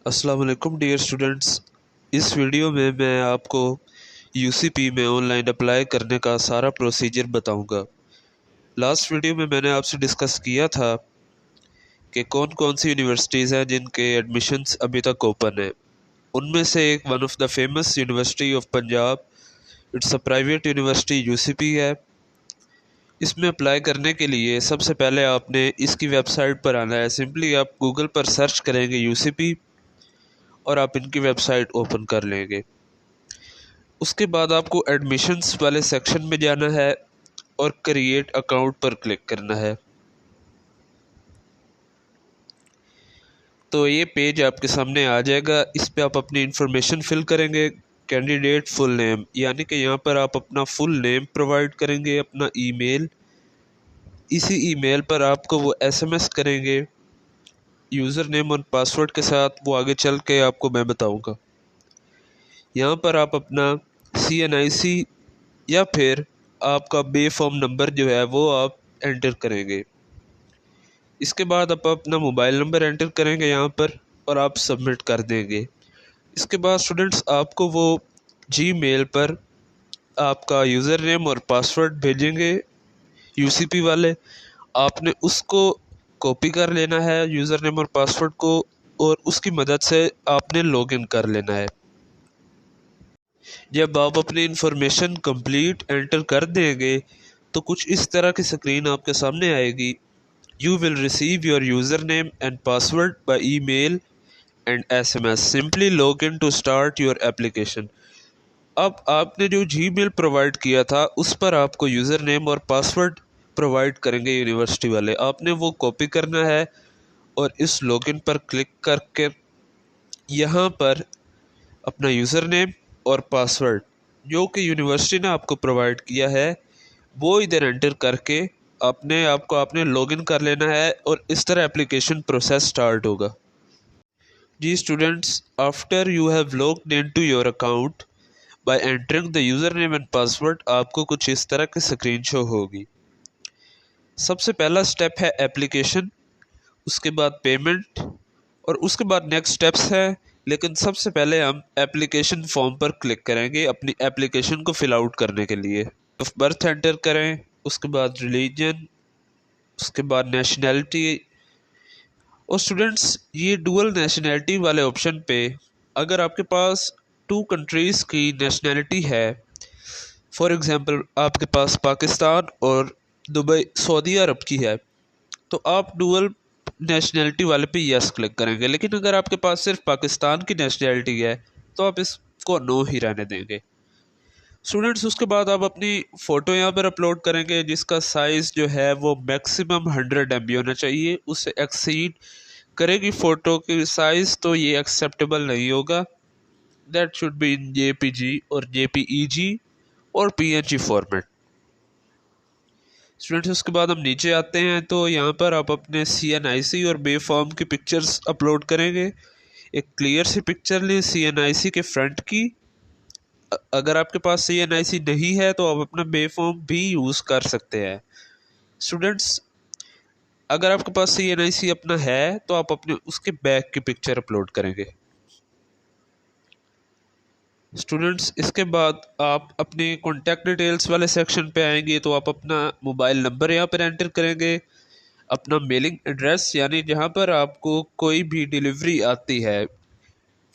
अस्सलाम वालेकुम dear students. इस वीडियो में मैं आपको यूसीपी में ऑनलाइन अप्लाई करने का सारा प्रोसीजर बताऊंगा। लास्ट वीडियो में मैंने आपसे डिस्कस किया था कि कौन कौन सी यूनिवर्सिटीज़ हैं जिनके एडमिशन्स अभी तक ओपन है। उनमें से एक one of the famous university of Punjab, it's a private university UCP है। इसमें अप्लाई करने के लिए सबसे पहले आपने इसकी वेबसाइट पर आना है। सिंपली आप गूगल पर सर्च करेंगे यूसीपी और आप इनकी वेबसाइट ओपन कर लेंगे। उसके बाद आपको एडमिशन्स वाले सेक्शन में जाना है और क्रिएट अकाउंट पर क्लिक करना है। तो ये पेज आपके सामने आ जाएगा। इस पे आप अपनी इंफॉर्मेशन फिल करेंगे। कैंडिडेट फुल नेम, यानी कि यहाँ पर आप अपना फुल नेम प्रोवाइड करेंगे, अपना ईमेल। इसी ईमेल पर आपको वो एसएमएस करेंगे यूज़र नेम और पासवर्ड के साथ। वो आगे चल के आपको मैं बताऊँगा। यहाँ पर आप अपना CNIC या फिर आपका बे फॉर्म नंबर जो है वो आप एंटर करेंगे। इसके बाद आप अपना मोबाइल नंबर एंटर करेंगे यहाँ पर और आप सबमिट कर देंगे। इसके बाद स्टूडेंट्स आपको वो जीमेल पर आपका यूज़र नेम और पासवर्ड भेजेंगे यूसीपी वाले। आपने उसको कॉपी कर लेना है यूज़र नेम और पासवर्ड को, और उसकी मदद से आपने लॉगिन कर लेना है। जब आप अपनी इंफॉर्मेशन कंप्लीट एंटर कर देंगे तो कुछ इस तरह की स्क्रीन आपके सामने आएगी। You will receive your user name and password by email and SMS। Simply log in to start your application. अब आपने जो जीमेल प्रोवाइड किया था उस पर आपको यूज़र नेम और पासवर्ड प्रोवाइड करेंगे यूनिवर्सिटी वाले। आपने वो कॉपी करना है और इस लॉगिन पर क्लिक करके यहाँ पर अपना यूज़र नेम और पासवर्ड जो कि यूनिवर्सिटी ने आपको प्रोवाइड किया है वो इधर एंटर करके आपने लॉगिन कर लेना है और इस तरह एप्लीकेशन प्रोसेस स्टार्ट होगा। जी students, after you have logged in to your account by entering the user name and password, आपको कुछ इस तरह की स्क्रीन शो होगी। सबसे पहला स्टेप है एप्लीकेशन, उसके बाद पेमेंट और उसके बाद नेक्स्ट स्टेप्स है। लेकिन सबसे पहले हम एप्लीकेशन फॉर्म पर क्लिक करेंगे अपनी एप्लीकेशन को फिल आउट करने के लिए। ऑफ बर्थ एंटर करें, उसके बाद रिलीजन, उसके बाद नेशनैलिटी। और स्टूडेंट्स, ये डुअल नेशनैलिटी वाले ऑप्शन पे अगर आपके पास टू कंट्रीज़ की नेशनैलिटी है, फॉर एग्ज़ाम्पल आपके पास पाकिस्तान और दुबई सऊदी अरब की है, तो आप डुअल नेशनैलिटी वाले पे यस क्लिक करेंगे। लेकिन अगर आपके पास सिर्फ पाकिस्तान की नेशनैलिटी है तो आप इसको नो ही रहने देंगे। स्टूडेंट्स, उसके बाद आप अपनी फ़ोटो यहाँ पर अपलोड करेंगे जिसका साइज़ जो है वो मैक्सिमम 100 MB होना चाहिए। उससे एक्सीड करेगी फ़ोटो की साइज़ तो ये एक्सेप्टेबल नहीं होगा। That should be in JPG और JPEG और PNG फॉर्मेट। स्टूडेंट्स, उसके बाद हम नीचे आते हैं तो यहाँ पर आप अपने CNIC और बे फॉर्म की पिक्चर्स अपलोड करेंगे। एक क्लियर सी पिक्चर लें CNIC के फ्रंट की। अगर आपके पास CNIC नहीं है तो आप अपना बे फॉर्म भी यूज़ कर सकते हैं। स्टूडेंट्स, अगर आपके पास CNIC अपना है तो आप अपने उसके बैक की पिक्चर अपलोड करेंगे। स्टूडेंट्स, इसके बाद आप अपने कॉन्टैक्ट डिटेल्स वाले सेक्शन पे आएंगे तो आप अपना मोबाइल नंबर यहाँ पर एंटर करेंगे, अपना मेलिंग एड्रेस यानी जहाँ पर आपको कोई भी डिलीवरी आती है।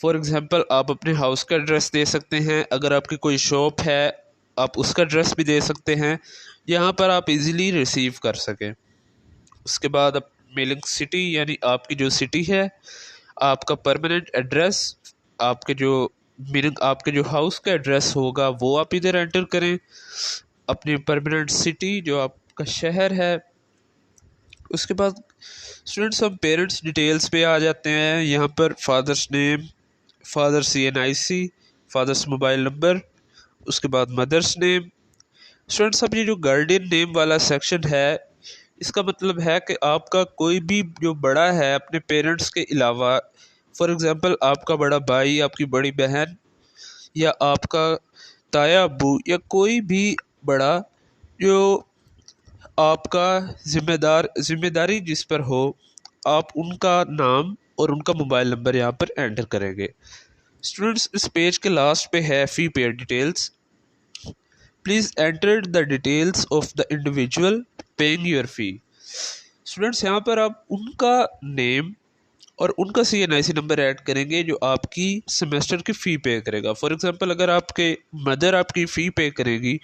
फॉर एग्ज़ाम्पल आप अपने हाउस का एड्रेस दे सकते हैं। अगर आपकी कोई शॉप है आप उसका एड्रेस भी दे सकते हैं यहाँ पर आप इजीली रिसीव कर सकें। उसके बाद आप मेलिंग सिटी यानी आपकी जो सिटी है, आपका परमानेंट एड्रेस, आपके जो मीनिंग आपके जो हाउस का एड्रेस होगा वो आप इधर एंटर करें। अपनी परमानेंट सिटी जो आपका शहर है। उसके बाद स्टूडेंट्स हम पेरेंट्स डिटेल्स पे आ जाते हैं। यहाँ पर father's name, father CNIC, father's mobile number, उसके बाद मदर्स नेम। स्टूडेंट्स, अब ये जो गार्डियन नेम वाला सेक्शन है इसका मतलब है कि आपका कोई भी जो बड़ा है अपने पेरेंट्स के अलावा, फॉर एग्ज़ाम्पल आपका बड़ा भाई, आपकी बड़ी बहन या आपका ताया अब्बू या कोई भी बड़ा जो आपका जिम्मेदारी जिस पर हो, आप उनका नाम और उनका मोबाइल नंबर यहाँ पर एंटर करेंगे। स्टूडेंट्स, इस पेज के लास्ट पे है fee payer details. Please enter the details of the individual paying your fee. Students, यहाँ पर आप उनका नेम और उनका CNIC नंबर ऐड करेंगे जो आपकी सेमेस्टर की फ़ी पे करेगा। फॉर एग्जांपल, अगर आपके मदर आपकी फ़ी पे करेगी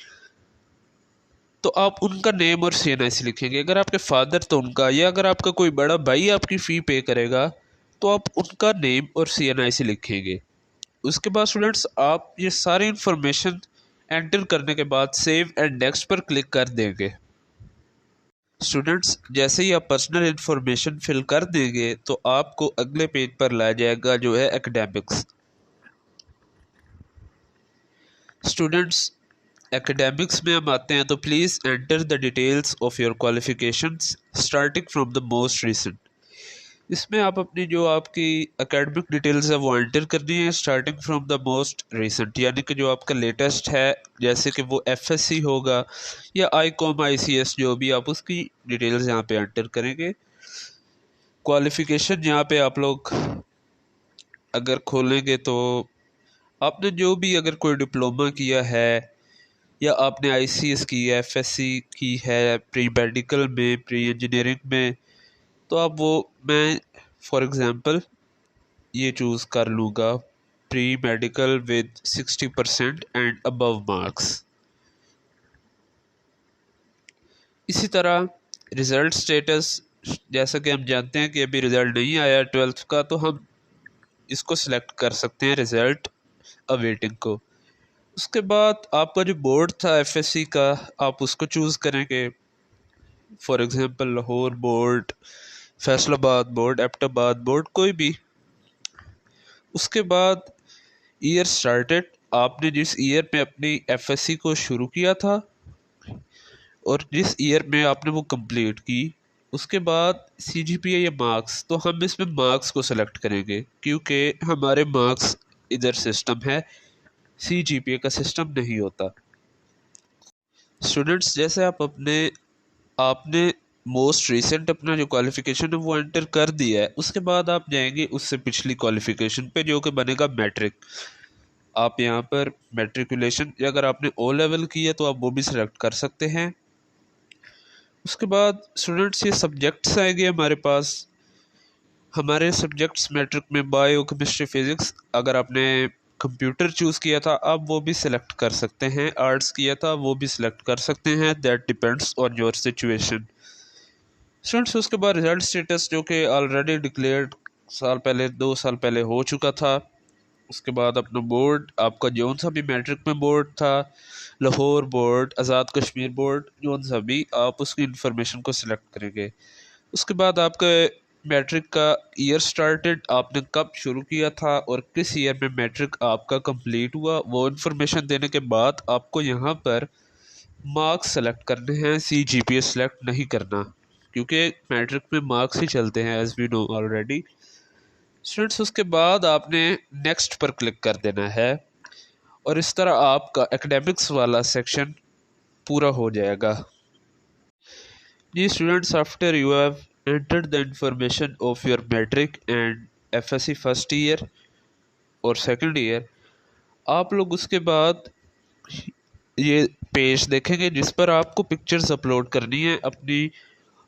तो आप उनका नेम और CNIC लिखेंगे। अगर आपके फादर तो उनका, या अगर आपका कोई बड़ा भाई आपकी फ़ी पे करेगा तो आप उनका नेम और CNIC लिखेंगे। उसके बाद स्टूडेंट्स, आप ये सारी इन्फॉर्मेशन एंटर करने के बाद सेव एंड नेक्स्ट पर क्लिक कर देंगे। स्टूडेंट्स, जैसे ही आप पर्सनल इन्फॉर्मेशन फिल कर देंगे तो आपको अगले पेज पर लाया जाएगा जो है एकेडमिक्स। स्टूडेंट्स, एकेडमिक्स में हम आते हैं तो please enter the details of your qualifications starting from the most recent. इसमें आप अपनी जो आपकी एकेडमिक डिटेल्स है वो एंटर करनी है starting from the most recent, यानी कि जो आपका लेटेस्ट है, जैसे कि वो FSC होगा या ICOM ICS, जो भी आप उसकी डिटेल्स यहाँ पे एंटर करेंगे। क्वालिफ़िकेशन यहाँ पे आप लोग अगर खोलेंगे तो आपने जो भी अगर कोई डिप्लोमा किया है या आपने ICS की है, FSC की है, प्री मेडिकल में, प्री इंजीनियरिंग में, तो आप वो, मैं फॉर एग्ज़ाम्पल ये चूज़ कर लूँगा pre medical with 60% and above marks. इसी तरह रिज़ल्ट स्टेटस, जैसा कि हम जानते हैं कि अभी रिज़ल्ट नहीं आया 12th का, तो हम इसको सिलेक्ट कर सकते हैं रिज़ल्ट अवेटिंग को। उसके बाद आपका जो बोर्ड था FSC का, आप उसको चूज़ करेंगे। For example Lahore board, Faisalabad board, Abbottabad board, कोई भी। उसके बाद ईयर स्टार्टेड, आपने जिस ईयर में अपनी FSC को शुरू किया था और जिस ईयर में आपने वो कंप्लीट की। उसके बाद CGPA या मार्क्स, तो हम इसमें मार्क्स को सेलेक्ट करेंगे क्योंकि हमारे मार्क्स इधर सिस्टम है, CGPA का सिस्टम नहीं होता। स्टूडेंट्स, जैसे आपने मोस्ट रिसेंट अपना जो क्वालिफ़िकेशन है वो एंटर कर दिया है, उसके बाद आप जाएंगे उससे पिछली क्वालिफ़िकेशन पे जो कि बनेगा मैट्रिक। आप यहाँ पर मैट्रिकुलेशन, या अगर आपने O लेवल की है तो आप वो भी सिलेक्ट कर सकते हैं। उसके बाद स्टूडेंट्स, ये सब्जेक्ट्स आएंगे हमारे पास। हमारे सब्जेक्ट्स मैट्रिक में बायो, केमिस्ट्री, फिज़िक्स। अगर आपने कंप्यूटर चूज़ किया था आप वो भी सिलेक्ट कर सकते हैं, आर्ट्स किया था वो भी सिलेक्ट कर सकते हैं, that depends on your situation. Students, उसके बाद रिजल्ट स्टेटस जो कि ऑलरेडी डिक्लेयर्ड साल पहले, 2 साल पहले हो चुका था। उसके बाद अपना बोर्ड, आपका जौन सा भी मैट्रिक में बोर्ड था, लाहौर बोर्ड, आज़ाद कश्मीर बोर्ड, जौन सा भी, आप उसकी इन्फॉर्मेशन को सिलेक्ट करेंगे। उसके बाद आपका मैट्रिक का ईयर स्टार्टेड, आपने कब शुरू किया था और किस ईयर में मैट्रिक आपका कंप्लीट हुआ, वो इन्फॉर्मेशन देने के बाद आपको यहाँ पर मार्क्स सेलेक्ट करने हैं, CGPA सेलेक्ट नहीं करना क्योंकि मैट्रिक में मार्क्स ही चलते हैं, as we know already. Students, उसके बाद आपने नेक्स्ट पर क्लिक कर देना है और इस तरह आपका एकेडमिक्स वाला सेक्शन पूरा हो जाएगा। जी students, after you have entered the information of your metric and FSC first year और सेकंड ईयर, आप लोग उसके बाद ये पेज देखेंगे जिस पर आपको पिक्चर्स अपलोड करनी है अपनी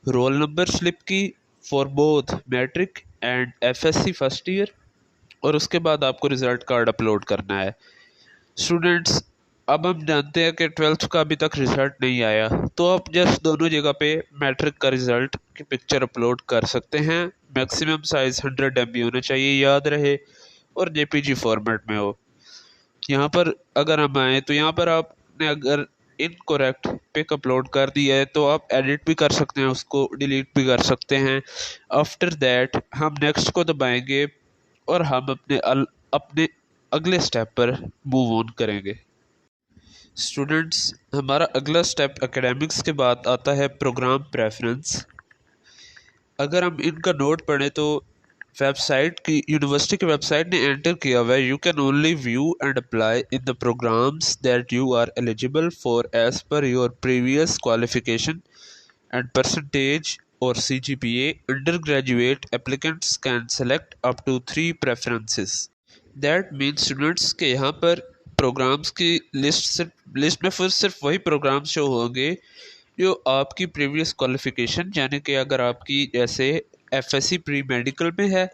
रोल नंबर स्लिप की for both matric and FSC first year, और उसके बाद आपको रिज़ल्ट कार्ड अपलोड करना है। स्टूडेंट्स, अब हम जानते हैं कि 12th का अभी तक रिज़ल्ट नहीं आया, तो आप जस्ट दोनों जगह पे मैट्रिक का रिज़ल्ट की पिक्चर अपलोड कर सकते हैं। मैक्सिमम साइज़ 100 MB होना चाहिए, याद रहे, और JPG फॉर्मेट में हो। यहाँ पर अगर हम आए तो यहाँ पर आपने अगर इनकरेक्ट पिक अपलोड कर दिया है तो आप एडिट भी कर सकते हैं, उसको डिलीट भी कर सकते हैं। आफ्टर दैट हम नेक्स्ट को दबाएंगे और हम अपने अगले स्टेप पर मूव ऑन करेंगे। स्टूडेंट्स, हमारा अगला स्टेप एकेडमिक्स के बाद आता है प्रोग्राम प्रेफरेंस। अगर हम इनका नोट पढ़ें तो वेबसाइट की, यूनिवर्सिटी की वेबसाइट ने एंटर किया हुआ है, you can only view and apply in the programs that you are eligible for as per your previous qualification and percentage or CGPA, undergraduate applicants can select up to 3 preferences. That means students के यहाँ पर programmes की list में फिर सिर्फ वही programmes show होंगे जो आपकी प्रीवियस क्वालिफिकेशन, यानी कि अगर आपकी जैसे एफएससी प्री मेडिकल में है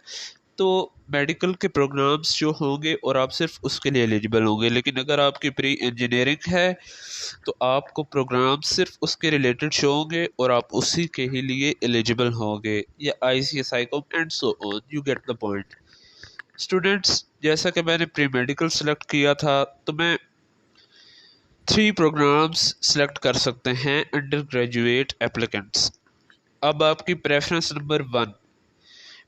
तो मेडिकल के प्रोग्राम्स जो होंगे और आप सिर्फ उसके लिए एलिजिबल होंगे। लेकिन अगर आपकी प्री इंजीनियरिंग है तो आपको प्रोग्राम सिर्फ उसके रिलेटेड शो होंगे और आप उसी के ही लिए एलिजिबल होंगे, या ICS ICOM and so on. You get the point students. जैसा कि मैंने प्री मेडिकल सेलेक्ट किया था तो मैं 3 प्रोग्राम्स सेलेक्ट कर सकते हैं अंडर ग्रेजुएट एप्लीकेंट्स। अब आपकी प्रेफरेंस नंबर 1,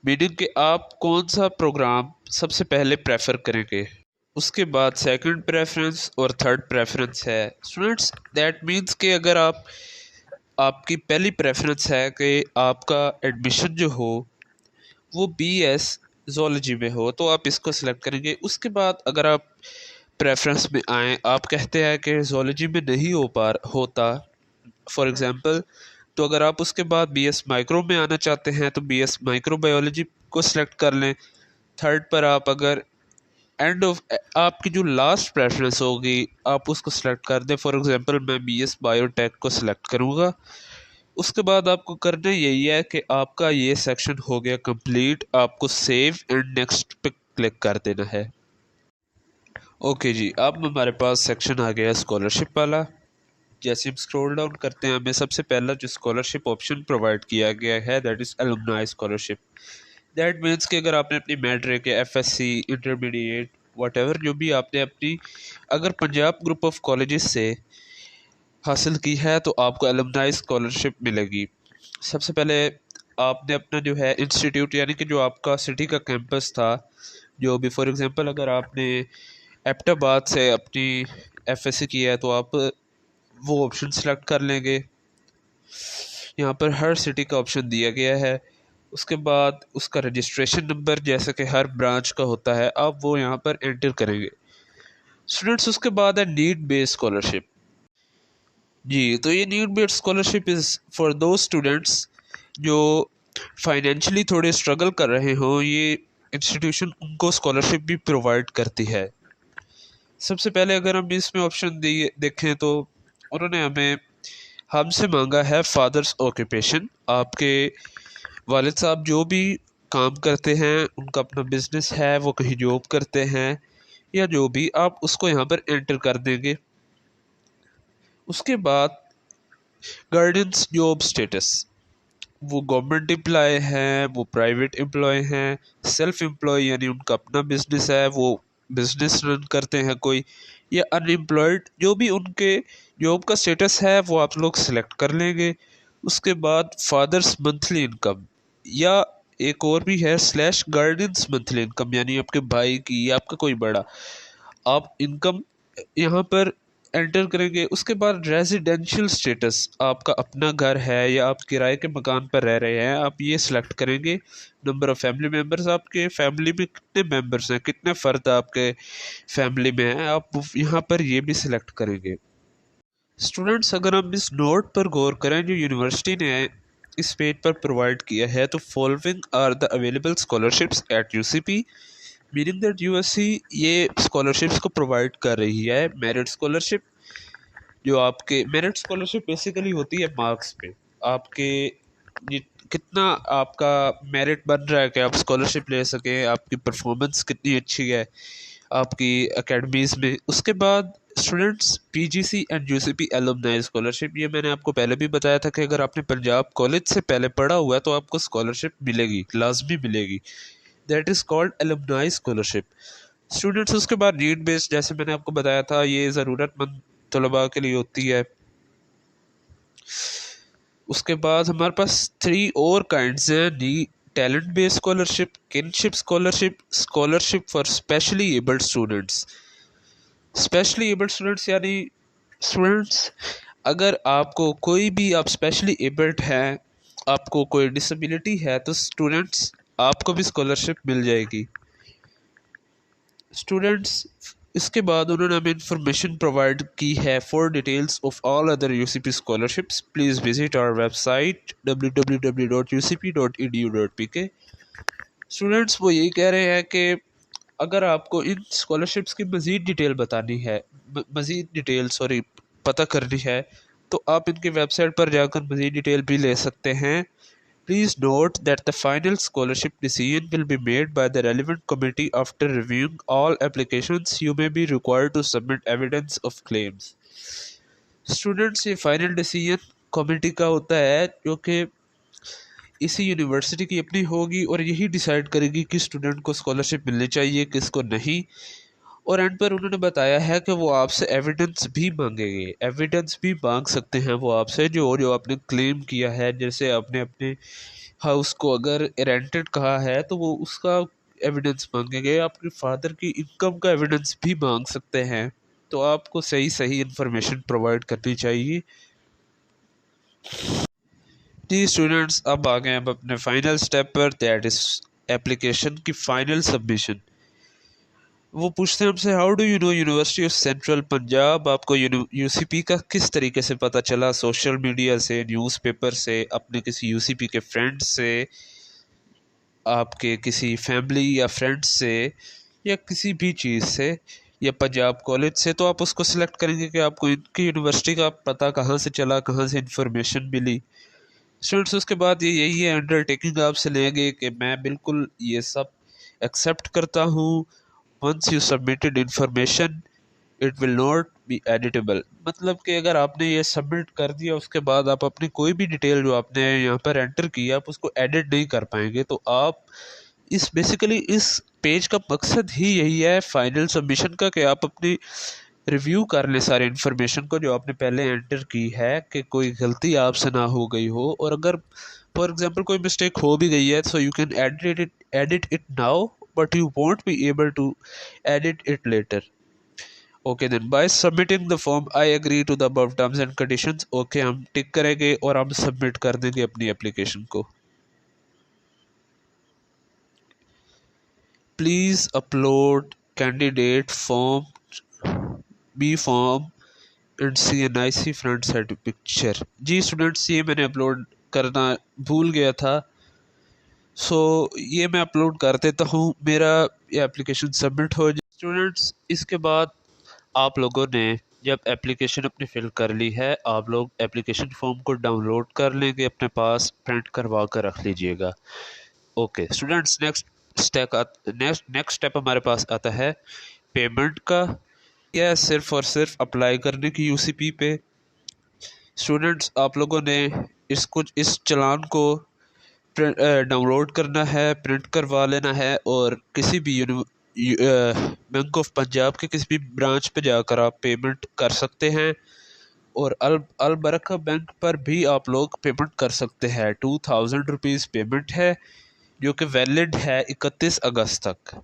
मीनिंग कि आप कौन सा प्रोग्राम सबसे पहले प्रेफर करेंगे। उसके बाद सेकंड प्रेफरेंस और थर्ड प्रेफरेंस है स्टूडेंट्स। दैट मीन्स कि अगर आपकी पहली प्रेफरेंस है कि आपका एडमिशन जो हो वो BS ज़ूलॉजी में हो तो आप इसको सिलेक्ट करेंगे। उसके बाद अगर आप प्रेफरेंस में आए, आप कहते हैं कि ज़ूलॉजी में नहीं होता फॉर एग्ज़ाम्पल, तो अगर आप उसके बाद BS माइक्रो में आना चाहते हैं तो BS माइक्रोबायोलॉजी को सिलेक्ट कर लें। थर्ड पर आप अगर आपकी जो लास्ट प्रेफरेंस होगी आप उसको सिलेक्ट कर दें। फॉर एग्ज़ाम्पल मैं BS बायोटेक को सिलेक्ट करूँगा। उसके बाद आपको करना यही है कि आपका ये सेक्शन हो गया कंप्लीट, आपको सेव एंड नेक्स्ट पे क्लिक कर देना है। ओके जी, अब हमारे पास सेक्शन आ गया स्कॉलरशिप वाला। जैसे हम स्क्रॉल डाउन करते हैं हमें सबसे पहला जो स्कॉलरशिप ऑप्शन प्रोवाइड किया गया है that is alumni scholarship. That means कि अगर आपने अपनी मैट्रिक या FSC इंटरमीडिएट वटेवर जो भी आपने अपनी अगर पंजाब ग्रुप ऑफ कॉलेजेस से हासिल की है तो आपको एलुमनाई स्कॉलरशिप मिलेगी। सबसे पहले आपने अपना जो है इंस्टीट्यूट, यानी कि जो आपका सिटी का कैंपस था, जो भी फॉर एग्जांपल अगर आपने एबटाबाद से अपनी FSC की है तो आप वो ऑप्शन सेलेक्ट कर लेंगे। यहाँ पर हर सिटी का ऑप्शन दिया गया है। उसके बाद उसका रजिस्ट्रेशन नंबर जैसे कि हर ब्रांच का होता है आप वो यहाँ पर एंटर करेंगे स्टूडेंट्स। उसके बाद है नीड बेस्ड स्कॉलरशिप। जी, तो ये need based scholarship is for दो स्टूडेंट्स जो फाइनेंशियली थोड़े स्ट्रगल कर रहे हों। ये इंस्टीट्यूशन उनको स्कॉलरशिप भी प्रोवाइड करती है। सबसे पहले अगर हम इसमें ऑप्शन देखें तो उन्होंने हमसे मांगा है फादर्स ऑक्यूपेशन। आपके वालिद साहब जो भी काम करते हैं, उनका अपना बिजनेस है, वो कहीं जॉब करते हैं या जो भी, आप उसको यहाँ पर एंटर कर देंगे। उसके बाद गार्डियंस जॉब स्टेटस, वो गवर्नमेंट एम्प्लॉय हैं, वो प्राइवेट एम्प्लॉय हैं, सेल्फ एम्प्लॉय यानी उनका अपना बिजनेस है, वो बिजनेस रन करते हैं कोई, या अनएम्प्लॉयड, जो भी उनके जॉब का स्टेटस है वो आप लोग सेलेक्ट कर लेंगे। उसके बाद फादर्स मंथली इनकम, या एक और भी है स्लैश गार्डियंस मंथली इनकम, यानी आपके भाई की या आपका कोई बड़ा, आप इनकम यहाँ पर एंटर करेंगे। उसके बाद रेजिडेंशियल स्टेटस, आपका अपना घर है या आप किराए के मकान पर रह रहे हैं, आप ये सिलेक्ट करेंगे। नंबर ऑफ़ फैमिली मेम्बर्स, आपके फैमिली में कितने मेंबर्स हैं, कितने फ़र्द आपके फैमिली में हैं, आप यहाँ पर ये भी सिलेक्ट करेंगे। स्टूडेंट्स, अगर हम इस नोट पर गौर करें जो यूनिवर्सिटी ने इस पेज पर प्रोवाइड किया है, तो following are the available scholarships at UCP, meaning that USC ये स्कॉलरशिप्स को प्रोवाइड कर रही है। मेरिट स्कॉलरशिप, जो आपके मेरिट स्कॉलरशिप बेसिकली होती है मार्क्स पे, आपके कितना आपका मेरिट बन रहा है कि आप स्कॉलरशिप ले सकें, आपकी परफॉर्मेंस कितनी अच्छी है आपकी एकेडमीज़ में। उसके बाद students PGC and UCP alumni scholarship, ये मैंने आपको पहले भी बताया था कि अगर आपने पंजाब कॉलेज से पहले पढ़ा हुआ है तो आपको स्कॉलरशिप मिलेगी, लाजमी मिलेगी। That is called alumni scholarship students. उसके बाद नीड बेस्ड, जैसे मैंने आपको बताया था, ये ज़रूरतमंद तलबा के लिए होती है। उसके बाद हमारे पास 3 और काइंड्स हैं, need talent based scholarship, kinship scholarship, scholarship for specially abled students. Specially abled students यानी स्टूडेंट्स अगर आपको कोई भी, आप स्पेशली एबल्ड हैं, आपको कोई डिसेबिलिटी है तो स्टूडेंट्स आपको भी स्कॉलरशिप मिल जाएगी। स्टूडेंट्स इसके बाद उन्होंने हमें इंफॉर्मेशन प्रोवाइड की है। For details of all other UCP scholarships please visit our website www.ucp.edu.pk। स्टूडेंट्स वो यही कह रहे हैं कि अगर आपको इन स्कॉलरशिप्स की मज़ीद डिटेल बतानी है, मज़ीद डिटेल सॉरी पता करनी है, तो आप इनकी वेबसाइट पर जाकर मज़ीद डिटेल भी ले सकते हैं। Please note that the final scholarship decision will be made by the relevant committee after reviewing all applications. You may be required to submit evidence of claims. Students ये फाइनल डिसीजन कमेटी का होता है जो कि इसी university की अपनी होगी और यही डिसाइड करेगी कि स्टूडेंट को स्कॉलरशिप मिलनी चाहिए किसको नहीं। और एंड पर उन्होंने बताया है कि वो आपसे एविडेंस भी मांगेंगे, एविडेंस भी मांग सकते हैं वो आपसे जो जो आपने क्लेम किया है। जैसे आपने अपने हाउस को अगर रेंटेड कहा है तो वो उसका एविडेंस मांगेंगे, आपके फादर की इनकम का एविडेंस भी मांग सकते हैं। तो आपको सही सही इन्फॉर्मेशन प्रोवाइड करनी चाहिए। जी स्टूडेंट्स, अब आ गए हम अपने फाइनल स्टेप पर, दैट इज एप्लीकेशन की फाइनल सबमिशन। वो पूछते हैं हमसे how do you know university of central Punjab. आपको यूसीपी का किस तरीके से पता चला? सोशल मीडिया से, न्यूज़पेपर से, अपने किसी यूसीपी के फ्रेंड से, आपके किसी फैमिली या फ्रेंड्स से, या किसी भी चीज़ से, या पंजाब कॉलेज से। तो आप उसको सिलेक्ट करेंगे कि आपको इनकी यूनिवर्सिटी का पता कहाँ से चला, कहाँ से इंफॉर्मेशन मिली। स्टूडेंट्स उसके बाद ये यही है अंडरटेकिंग आपसे लेंगे कि मैं बिल्कुल ये सब एक्सेप्ट करता हूँ। Once you submitted information it will not be editable. मतलब कि अगर आपने ये सबमिट कर दिया उसके बाद आप अपनी कोई भी डिटेल जो आपने यहाँ पर एंटर की आप उसको एडिट नहीं कर पाएंगे। तो आप इस बेसिकली इस पेज का मकसद ही यही है फाइनल सबमिशन का कि आप अपनी रिव्यू कर लें सारे इन्फॉर्मेशन को जो आपने पहले एंटर की है, कि कोई गलती आपसे ना हो गई हो। और अगर फॉर एग्जांपल कोई मिस्टेक हो भी गई है so you can edit it now but you won't be able to edit it later. Okay then, by submitting the form I agree to the above terms and conditions. Okay, हम टिक करेंगे और हम submit कर देंगे अपनी application को। Please upload candidate form, B form and CNIC front side picture. जी students, ये मैंने अपलोड करना भूल गया था, सो ये मैं अपलोड कर देता हूँ, मेरा ये एप्लीकेशन सबमिट हो जाए। स्टूडेंट्स इसके बाद आप लोगों ने जब एप्लीकेशन अपनी फिल कर ली है, आप लोग एप्लीकेशन फॉर्म को डाउनलोड कर लेंगे, अपने पास प्रिंट करवा कर रख लीजिएगा। ओके स्टूडेंट्स, नेक्स्ट स्टेप हमारे पास आता है पेमेंट का। यह सिर्फ और सिर्फ अप्लाई करने की यूसीपी पे। स्टूडेंट्स आप लोगों ने इस चालान को डाउनलोड करना है, प्रिंट करवा लेना है और किसी भी बैंक ऑफ पंजाब के किसी भी ब्रांच पे जाकर आप पेमेंट कर सकते हैं। और अल बरका बैंक पर भी आप लोग पेमेंट कर सकते हैं। 2000 रुपीज़ पेमेंट है जो कि वैलिड है 31 अगस्त तक।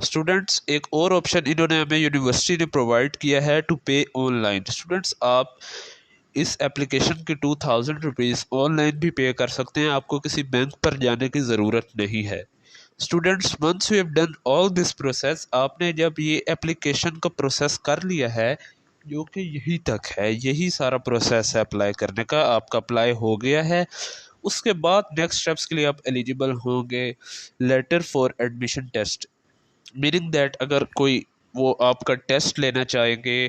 स्टूडेंट्स एक और ऑप्शन इन्होंने हमें यूनिवर्सिटी ने प्रोवाइड किया है टू पे ऑनलाइन। स्टूडेंट्स आप इस एप्लीकेशन की 2000 रुपीज़ ऑनलाइन भी पे कर सकते हैं, आपको किसी बैंक पर जाने की ज़रूरत नहीं है। Students once you have done all this process, आपने जब ये एप्लीकेशन का प्रोसेस कर लिया है जो कि यही तक है, यही सारा प्रोसेस है अप्लाई करने का, आपका अप्लाई हो गया है। उसके बाद नेक्स्ट स्टेप्स के लिए आप एलिजिबल होंगे later for admission test. Meaning that अगर कोई वो आपका टेस्ट लेना चाहेंगे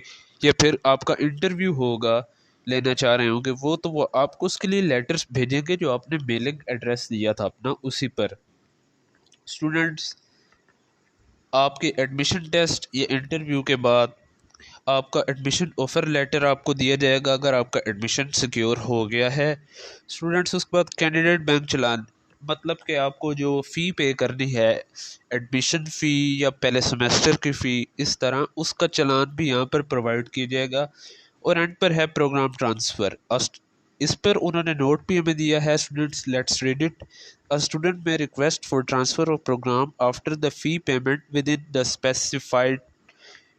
या फिर आपका इंटरव्यू होगा लेना चाह रहे होंगे वो, तो वो आपको उसके लिए लेटर्स भेजेंगे जो आपने मेलिंग एड्रेस दिया था अपना उसी पर। स्टूडेंट्स आपके एडमिशन टेस्ट या इंटरव्यू के बाद आपका एडमिशन ऑफ़र लेटर आपको दिया जाएगा अगर आपका एडमिशन सिक्योर हो गया है। स्टूडेंट्स उसके बाद कैंडिडेट बैंक चलान, मतलब कि आपको जो फ़ी पे करनी है, एडमिशन फ़ी या पहले सेमेस्टर की फ़ी, इस तरह उसका चलान भी यहाँ पर प्रोवाइड किया जाएगा। और एंड पर है प्रोग्राम ट्रांसफ़र। इस पर उन्होंने नोट भी हमें दिया है। Students let's read it. A student may request for transfer of programme after the fee payment within the specified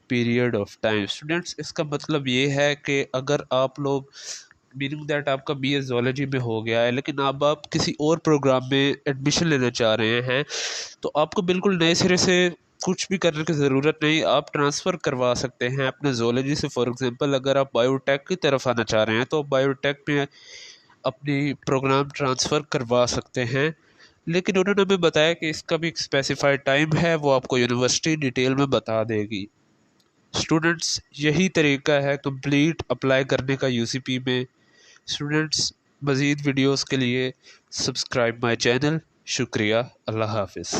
period of time. Students इसका मतलब ये है कि अगर आप लोग मीनिंग दैट आपका BA ज़ूलॉजी में हो गया है लेकिन अब आप किसी और प्रोग्राम में एडमिशन लेना चाह रहे हैं, तो आपको बिल्कुल नए सिरे से कुछ भी करने की ज़रूरत नहीं, आप ट्रांसफ़र करवा सकते हैं अपने ज़ूलॉजी से। फॉर एग्ज़ाम्पल अगर आप बायोटेक की तरफ आना चाह रहे हैं तो बायोटेक में अपनी प्रोग्राम ट्रांसफ़र करवा सकते हैं, लेकिन उन्होंने हमें बताया कि इसका भी एक स्पेसिफाइड टाइम है, वो आपको यूनिवर्सिटी डिटेल में बता देगी। स्टूडेंट्स, यही तरीका है कंप्लीट अप्लाई करने का यूसीपी में। स्टूडेंट्स, मज़ीद वीडियोस के लिए सब्सक्राइब माय चैनल। शुक्रिया, अल्लाह हाफिज़।